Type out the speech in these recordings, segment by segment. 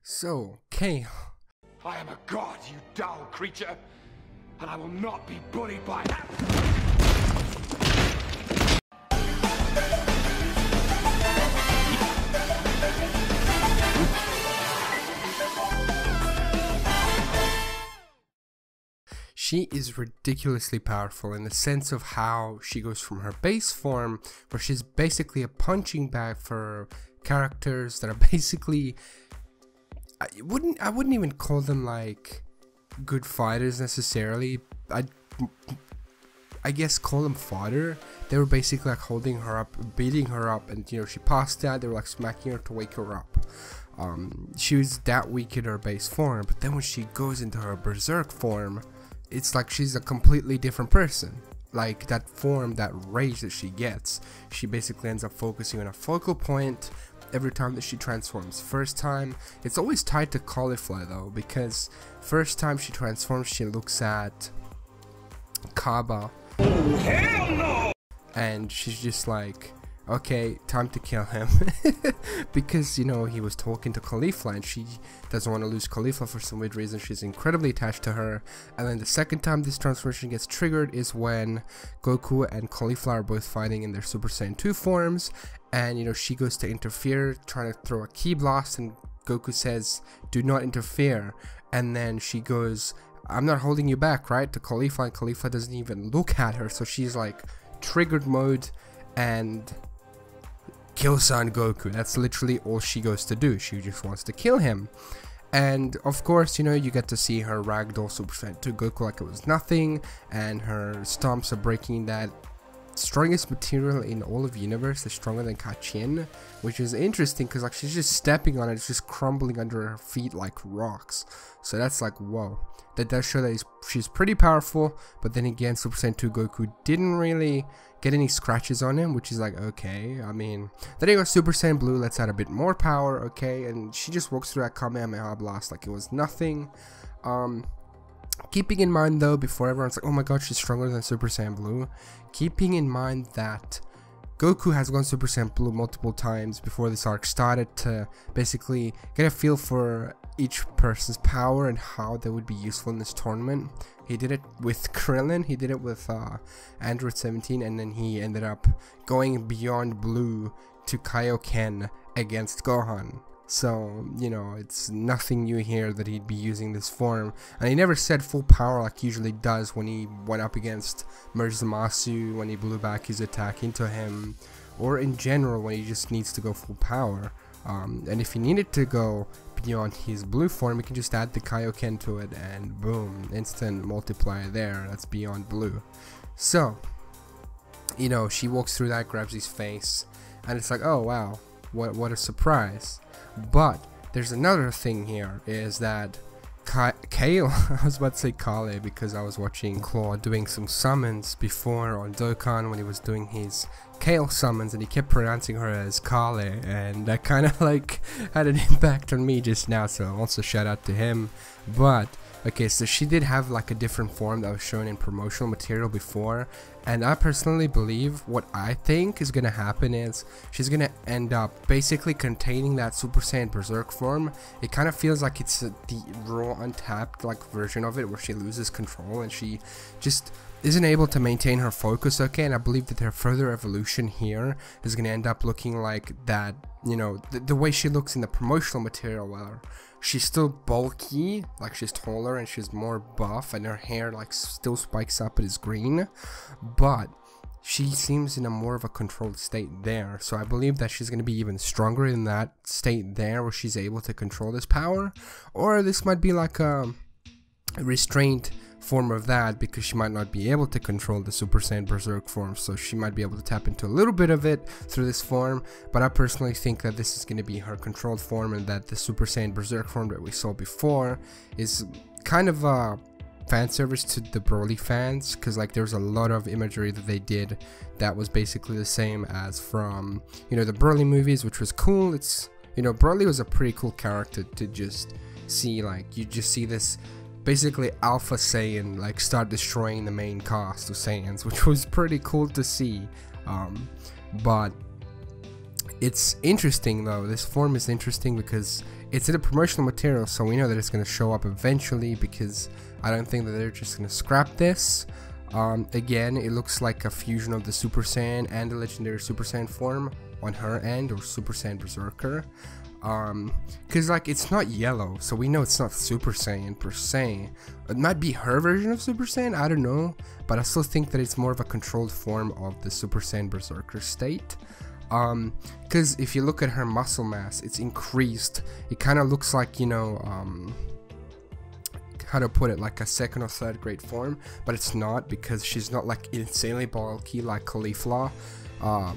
So, Kale. I am a god, you dull creature, and I will not be bullied by that. She is ridiculously powerful in the sense of how she goes from her base form, where she's basically a punching bag for characters that are basically, I wouldn't even call them like good fighters necessarily. I guess call them fodder. They were basically like holding her up, beating her up, and you know, she passed out. They were like smacking her to wake her up. She was that weak in her base form, but then when she goes into her berserk form, it's like she's a completely different person. Like that form, that rage that she gets, she basically ends up focusing on a focal point every time that she transforms. First time, it's always tied to cauliflower though, because first time she transforms, she looks at Kaba. Oh, hell no! And she's just like, okay, time to kill him. Because, you know, he was talking to Caulifla and she doesn't want to lose Caulifla for some weird reason. She's incredibly attached to her. And then the second time this transformation gets triggered is when Goku and Caulifla are both fighting in their Super Saiyan 2 forms. And, you know, she goes to interfere, trying to throw a ki blast, and Goku says, do not interfere. And then she goes, I'm not holding you back, right? To Caulifla, and Caulifla doesn't even look at her. So she's like triggered mode and kill Son Goku. That's literally all she goes to do. She just wants to kill him. And of course, you know, you get to see her ragdoll Super Saiyan 2 Goku like it was nothing, and her stomps are breaking that strongest material in all of the universe, is stronger than Kachin, which is interesting because like she's just stepping on it, it's just crumbling under her feet like rocks. So that's like, whoa, that does show that she's pretty powerful. But then again, Super Saiyan 2 Goku didn't really get any scratches on him, which is like, okay. I mean, then you go Super Saiyan Blue, let's add a bit more power, okay, and she just walks through that Kamehameha blast like it was nothing. Keeping in mind though, before everyone's like, oh my god, she's stronger than Super Saiyan Blue, keeping in mind that Goku has gone Super Saiyan Blue multiple times before this arc started to basically get a feel for each person's power and how they would be useful in this tournament. He did it with Krillin, he did it with Android 17, and then he ended up going beyond Blue to Kaioken against Gohan. So, you know, it's nothing new here that he'd be using this form. And he never said full power like he usually does when he went up against Merge Zamasu, when he blew back his attack into him, or in general when he just needs to go full power. And if he needed to go beyond his blue form, he can just add the Kaioken to it and boom, instant multiplier there. That's beyond blue. So, you know, she walks through that, grabs his face, and it's like, oh wow, what a surprise. But there's another thing here, is that Kale, I was about to say Kale because I was watching Claw doing some summons before on Dokkan when he was doing his Kale summons, and he kept pronouncing her as Kale, and that kind of like had an impact on me just now, so also shout out to him. But okay, so she did have like a different form that was shown in promotional material before, and I personally believe what I think is gonna happen is she's gonna end up basically containing that Super Saiyan Berserk form. It kind of feels like it's the raw untapped like version of it where she loses control and she just isn't able to maintain her focus, okay, and I believe that her further evolution here is gonna end up looking like that, you know, the way she looks in the promotional material, where she's still bulky, like she's taller and she's more buff, and her hair like still spikes up and is green, but she seems in a more of a controlled state there. So I believe that she's going to be even stronger in that state there, where she's able to control this power, or this might be like a restrained form of that, because she might not be able to control the Super Saiyan Berserk form, so she might be able to tap into a little bit of it through this form. But I personally think that this is going to be her controlled form, and that the Super Saiyan Berserk form that we saw before is kind of a fan service to the Broly fans, because like there's a lot of imagery that they did that was basically the same as from, you know, the Broly movies, which was cool. It's, you know, Broly was a pretty cool character to just see. Like you just see this basically Alpha Saiyan like start destroying the main cast of Saiyans, which was pretty cool to see. But it's interesting though, this form is interesting because it's in a promotional material, so we know that it's going to show up eventually, because I don't think that they're just going to scrap this. Again, it looks like a fusion of the Super Saiyan and the legendary Super Saiyan form on her end, or Super Saiyan Berserker. Cause like it's not yellow, so we know it's not Super Saiyan per se. It might be her version of Super Saiyan, I don't know, but I still think that it's more of a controlled form of the Super Saiyan Berserker state. Cause if you look at her muscle mass, it's increased. It kind of looks like, you know, how to put it, like a second or third grade form, but it's not, because she's not like insanely bulky like Caulifla.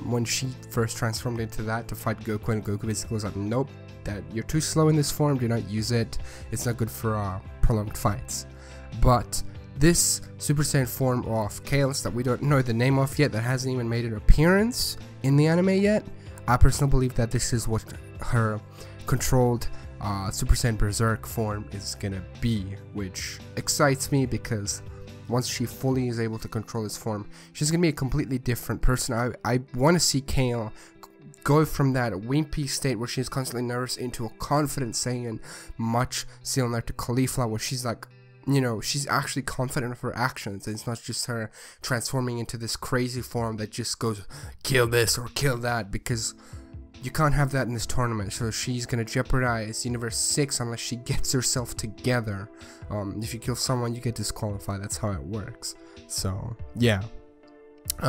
When she first transformed into that to fight Goku, and Goku basically was like, nope, that you're too slow in this form, do not use it, it's not good for prolonged fights. But this Super Saiyan form of Kale that we don't know the name of yet, that hasn't even made an appearance in the anime yet, I personally believe that this is what her controlled Super Saiyan Berserk form is gonna be, which excites me, because once she fully is able to control this form, she's gonna be a completely different person. I want to see Kale go from that wimpy state where she's constantly nervous into a confident Saiyan, much similar to Caulifla, where she's like, you know, she's actually confident of her actions. It's not just her transforming into this crazy form that just goes kill this or kill that, because you can't have that in this tournament. So she's gonna jeopardize Universe 6 unless she gets herself together. If you kill someone, you get disqualified. That's how it works. So yeah,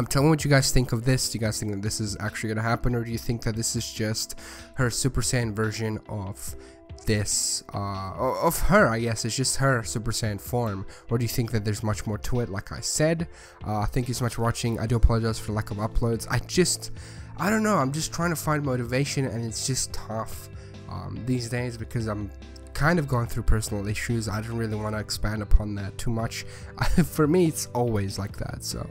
tell me what you guys think of this. Do you guys think that this is actually gonna happen, or do you think that this is just her Super Saiyan version of this, of her, I guess? It's just her Super Saiyan form, or do you think that there's much more to it? Like I said, thank you so much for watching. I do apologize for the lack of uploads. I don't know, I'm just trying to find motivation, and it's just tough these days, because I'm kind of going through personal issues. I don't really want to expand upon that too much. For me, it's always like that, so,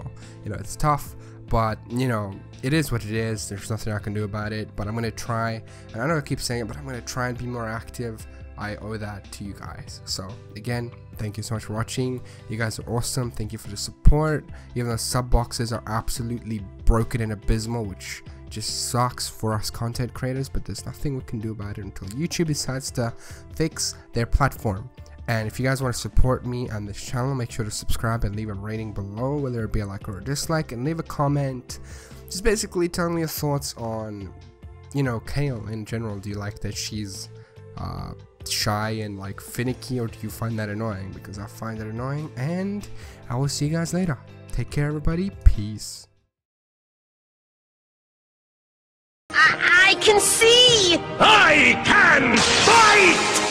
you know, it's tough, but, you know, it is what it is. There's nothing I can do about it, but I'm going to try, and I know I keep saying it, but I'm going to try and be more active. I owe that to you guys. So again, thank you so much for watching. You guys are awesome. Thank you for the support. Even though sub boxes are absolutely broken and abysmal, which just sucks for us content creators, but there's nothing we can do about it until YouTube decides to fix their platform. And if you guys want to support me and this channel, make sure to subscribe and leave a rating below, whether it be a like or a dislike, and leave a comment just basically telling me your thoughts on, you know, Kale in general. Do you like that she's shy and like finicky, or do you find that annoying? Because I find it annoying, and I will see you guys later. Take care, everybody. Peace. I can see! I can fight!